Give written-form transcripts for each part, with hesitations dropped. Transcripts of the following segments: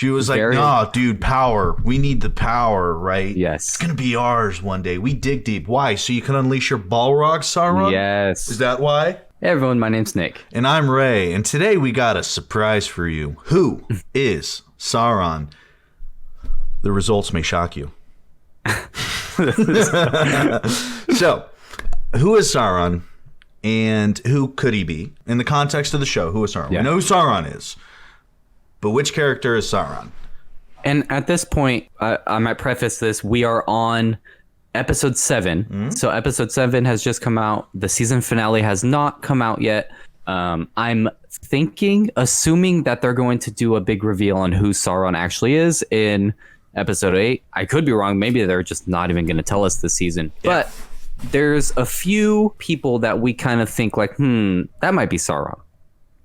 She was like, "Nah, dude, power. We need the power, right? Yes. It's gonna be ours one day. We dig deep. Why? So you can unleash your Balrog, Sauron? Yes. Is that why?" Hey everyone, my name's Nick. And I'm Ray, and today we got a surprise for you. Who is Sauron? The results may shock you. So, who is Sauron, and who could he be? In the context of the show, who is Sauron? Yeah. We know who Sauron is, but which character is Sauron? And at this point, I might preface this, we are on episode 7. Mm-hmm. So episode 7 has just come out. The season finale has not come out yet. I'm assuming that they're going to do a big reveal on who Sauron actually is in episode 8. I could be wrong. Maybe they're just not even going to tell us this season. Yeah. But there's a few people that we kind of think like, that might be Sauron.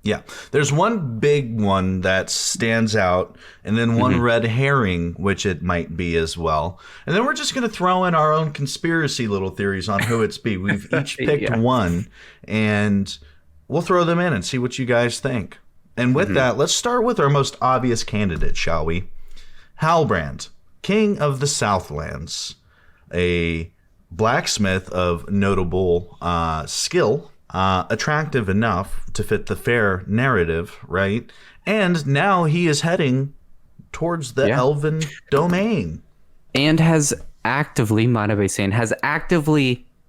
Yeah, there's one big one that stands out, and then one red herring, which it might be as well. And then we're just going to throw in our own conspiracy little theories on who it's be. We've each picked one, and we'll throw them in and see what you guys think. And with that, let's start with our most obvious candidate, shall we? Halbrand, King of the Southlands, a blacksmith of notable skill. Attractive enough to fit the fair narrative, right? And now he is heading towards the Elven domain. And has actively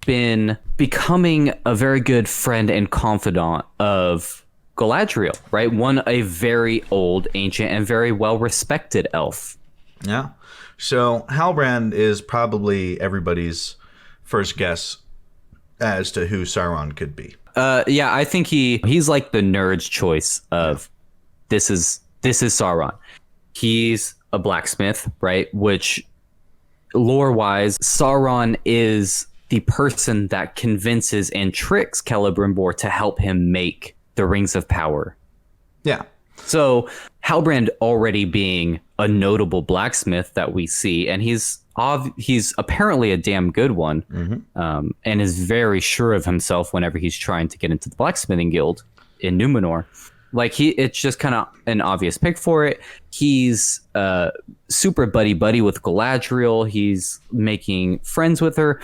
been becoming a very good friend and confidant of Galadriel, right? A very old, ancient, and very well-respected elf. Yeah. So Halbrand is probably everybody's first guess as to who Sauron could be. I think he's like the nerd's choice of this is Sauron. He's a blacksmith, right? Which lore-wise, Sauron is the person that convinces and tricks Celebrimbor to help him make the Rings of Power. Yeah. So Halbrand already being a notable blacksmith that we see, and he's apparently a damn good one, and is very sure of himself whenever he's trying to get into the blacksmithing guild in Numenor. Like it's just kind of an obvious pick for it. He's super buddy with Galadriel. He's making friends with her,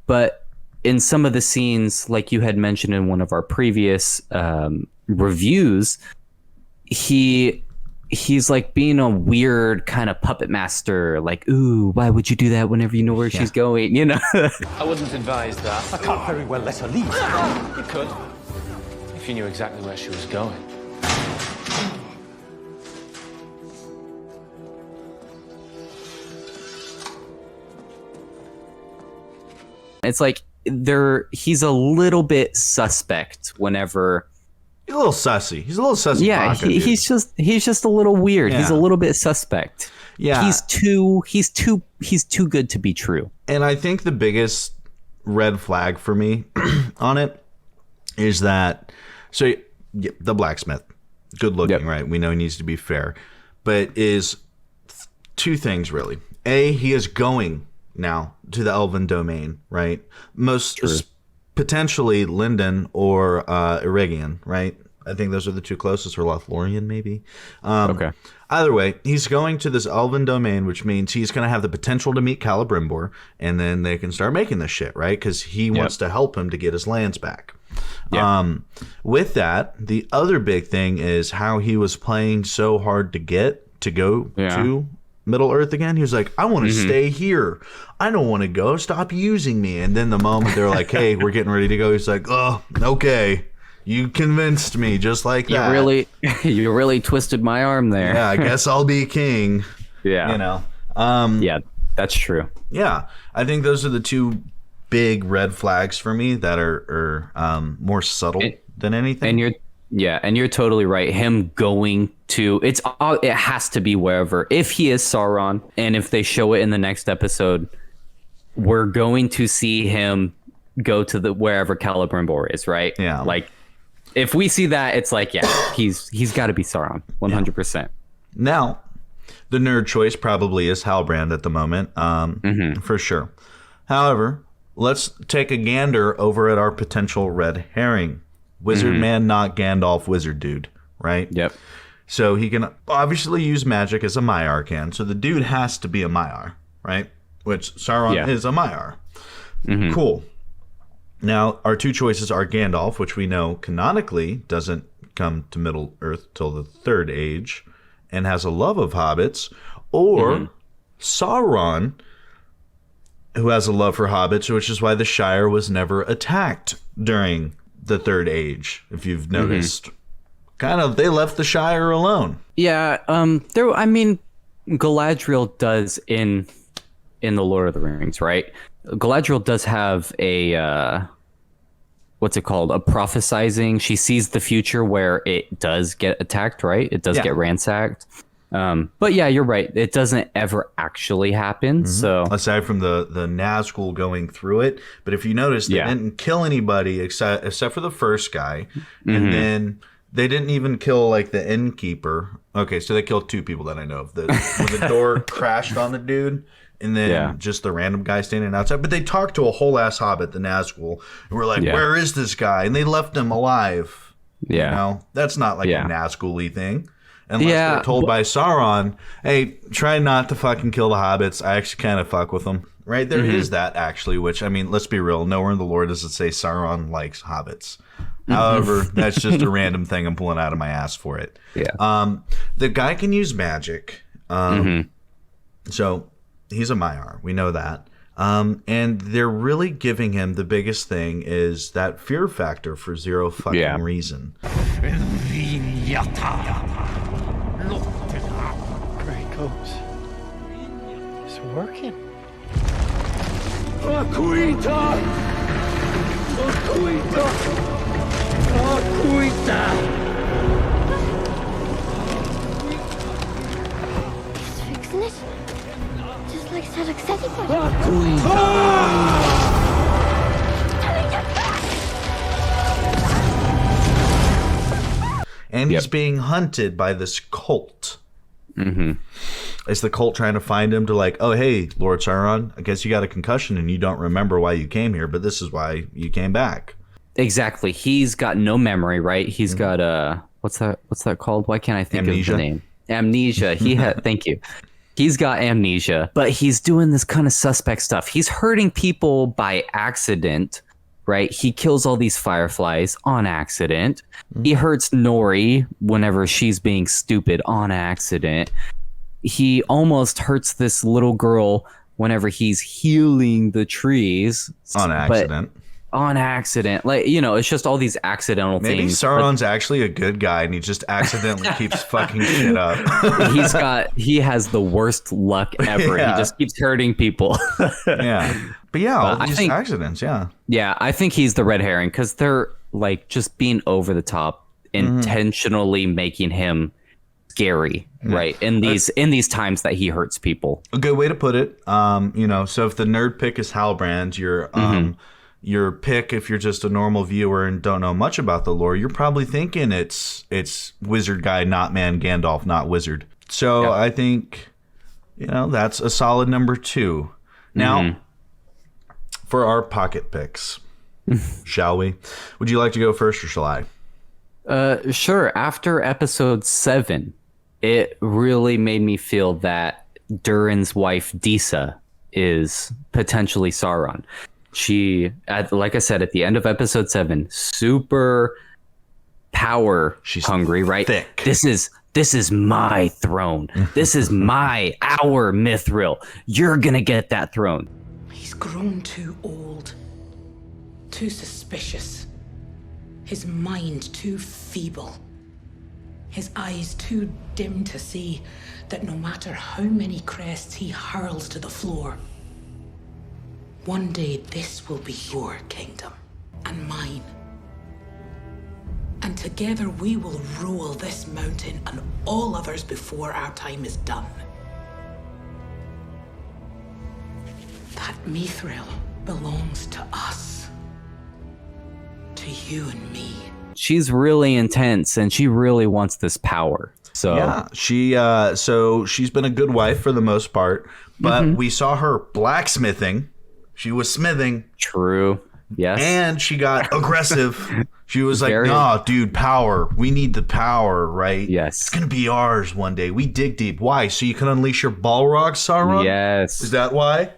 but in some of the scenes, like you had mentioned in one of our previous reviews, he's like being a weird kind of puppet master, like, ooh, why would you do that whenever you know where she's going, you know? I wouldn't advise that. I can't very well let her leave. You could, if you knew exactly where she was going. It's like he's a little bit suspect whenever... He's a little sussy. He's a little sussy. Yeah, he's just a little weird. Yeah. He's a little bit suspect. Yeah, he's too good to be true. And I think the biggest red flag for me on it is that the blacksmith, good looking, right? We know he needs to be fair, but is two things really. A, he is going now to the Elven domain, right? Potentially Lindon or Eregion, right? I think those are the two closest, or Lothlorien, maybe. Okay. Either way, he's going to this Elven domain, which means he's going to have the potential to meet Celebrimbor, and then they can start making this shit, right? Because he wants to help him to get his lands back. Yep. With that, the other big thing is how he was playing so hard to go to Middle Earth again. He was like, I want to stay here. I don't want to go. Stop using me. And then the moment they're like, hey, we're getting ready to go, he's like, oh, okay. You convinced me just like that. You really twisted my arm there. Yeah, I guess I'll be king. Yeah. You know. Yeah, that's true. Yeah. I think those are the two big red flags for me that are more subtle than anything. And you're totally right. Him going to it has to be wherever. If he is Sauron, and if they show it in the next episode, we're going to see him go to the wherever Celebrimbor is, right? Yeah. Like if we see that, it's like, yeah, he's got to be Sauron, 100%. Now, the nerd choice probably is Halbrand at the moment, for sure. However, let's take a gander over at our potential red herring. Wizard man, not Gandalf, wizard dude, right? Yep. So he can obviously use magic as a Maiar can. So the dude has to be a Maiar, right? Which Sauron is a Maiar. Mm-hmm. Cool. Now, our two choices are Gandalf, which we know canonically doesn't come to Middle Earth till the Third Age and has a love of hobbits, or Sauron, who has a love for hobbits, which is why the Shire was never attacked during the Third Age, if you've noticed. Kind of, they left the Shire alone. Yeah, Galadriel does in the Lord of the Rings, right? Galadriel does have a what's it called? A prophesizing. She sees the future where it does get attacked, right? It does get ransacked. But yeah, you're right. It doesn't ever actually happen. So aside from the Nazgul going through it, but if you notice, they didn't kill anybody except for the first guy, and then they didn't even kill like the innkeeper. Okay, so they killed two people that I know of. When the door crashed on the dude, and then just the random guy standing outside. But they talked to a whole ass hobbit, the Nazgul, and we're like, "Where is this guy?" And they left him alive. Yeah, you know, that's not like a Nazgul-y thing. Unless they're told by Sauron, hey, try not to fucking kill the hobbits. I actually kind of fuck with them. Right? There is that, actually, which, I mean, let's be real. Nowhere in the lore does it say Sauron likes hobbits. However, that's just a random thing I'm pulling out of my ass for it. Yeah. The guy can use magic. So he's a Maiar. We know that. And they're really giving him the biggest thing is that fear factor for zero fucking reason. There he goes. It's working. He's fixing it. Just like Sadok said he would. And he's being hunted by this cult. Is the cult trying to find him to like, oh, hey, Lord Sauron, I guess you got a concussion and you don't remember why you came here, but this is why you came back. Exactly. He's got no memory, right? He's got what's that called? Why can't I think of the name? Amnesia. He had thank you. He's got amnesia, but he's doing this kind of suspect stuff. He's hurting people by accident, right? He kills all these fireflies on accident. He hurts Nori whenever she's being stupid on accident. He almost hurts this little girl whenever he's healing the trees. On accident. On accident. Like, you know, it's just all these accidental things. Maybe Sauron's actually a good guy and he just accidentally keeps fucking shit up. He has the worst luck ever. He just keeps hurting people. But yeah, all these accidents, Yeah, I think he's the red herring because they're like just being over the top, intentionally making him scary, right? In these times that he hurts people. A good way to put it. You know, so if the nerd pick is Halbrand, your pick, if you're just a normal viewer and don't know much about the lore, you're probably thinking it's wizard guy, not man, Gandalf, not wizard. So I think, you know, that's a solid number 2. Now, for our pocket picks, shall we? Would you like to go first or shall I? Sure. After episode 7, it really made me feel that Durin's wife, Disa, is potentially Sauron. She, like I said, at the end of episode 7, super power hungry, right? Thick. This is my throne. This is our Mithril. You're gonna get that throne. He's grown too old, too suspicious, his mind too feeble, his eyes too dim to see that no matter how many crests he hurls to the floor, one day this will be your kingdom and mine. And together we will rule this mountain and all others before our time is done. That Mithril belongs to us. To you and me. She's really intense and she really wants this power. So yeah, she's been a good wife for the most part, but we saw her blacksmithing. She was smithing. True. Yes. And she got aggressive. She was like, Very- "Nah, dude, power. We need the power, right? Yes. It's gonna be ours one day. We dig deep. Why? So you can unleash your Balrog, Sauron? Yes. Is that why?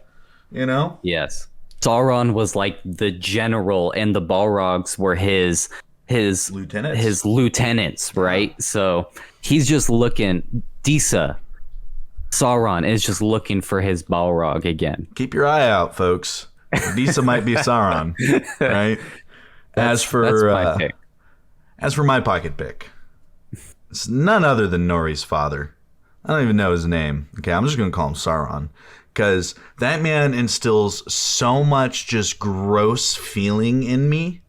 You know? Yes. Sauron was like the general, and the Balrogs were his Lieutenants? his lieutenants, right? So he's just looking. Disa, Sauron is just looking for his Balrog again. Keep your eye out, folks. Disa might be Sauron, right? That's my pick. As for my pocket pick, it's none other than Nori's father. I don't even know his name. Okay, I'm just going to call him Sauron. Because that man instills so much just gross feeling in me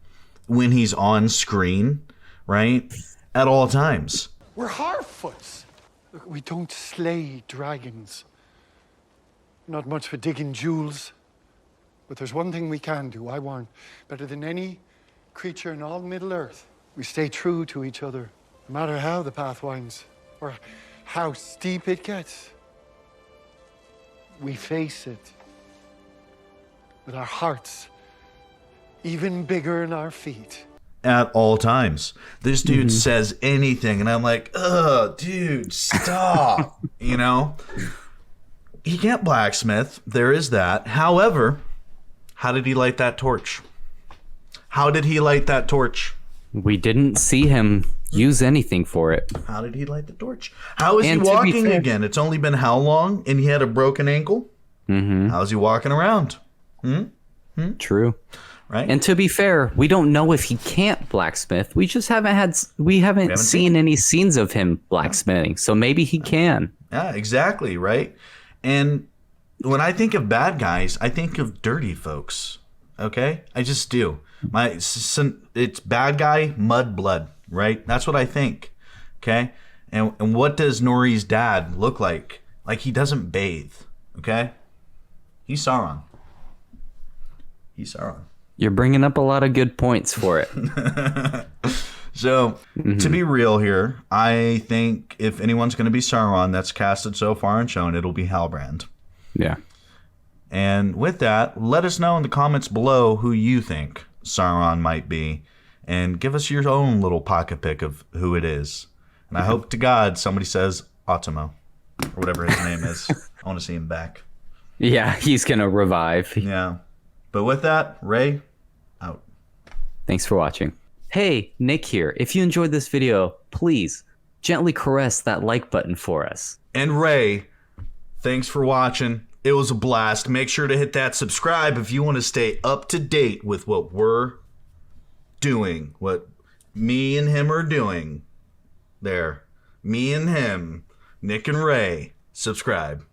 when he's on screen, right? At all times. We're Harfoots. Look, we don't slay dragons. Not much for digging jewels. But there's one thing we can do, I warn. Better than any creature in all Middle-earth. We stay true to each other, no matter how the path winds, or how steep it gets. We face it with our hearts even bigger than our feet. At all times. This dude says anything, and I'm like, ugh, dude, stop. You know? He can't blacksmith. There is that. However, how did he light that torch? How did he light that torch? We didn't see him use anything for it. How did he light the torch? How is And he to be walking fair- again? It's only been how long? And he had a broken ankle? Mm-hmm. How's he walking around? True. Right? And to be fair, we don't know if he can't blacksmith. We just haven't seen seen any scenes of him blacksmithing. So maybe he can. Yeah, exactly, right? And when I think of bad guys, I think of dirty folks. Okay? I just do. It's bad guy, mud, blood, right? That's what I think. Okay? And what does Nori's dad look like? Like he doesn't bathe. Okay? He's Sauron. He's Sauron. You're bringing up a lot of good points for it. So, to be real here, I think if anyone's going to be Sauron that's casted so far and shown, it'll be Halbrand. Yeah. And with that, let us know in the comments below who you think Sauron might be. And give us your own little pocket pick of who it is. And I hope to God somebody says Automo. Or whatever his name is. I want to see him back. Yeah, he's going to revive. Yeah. But with that, Ray, out. Thanks for watching. Hey, Nick here. If you enjoyed this video, please gently caress that like button for us. And Ray, thanks for watching. It was a blast. Make sure to hit that subscribe if you want to stay up to date with what we're doing. What me and him are doing. There. Me and him. Nick and Ray. Subscribe.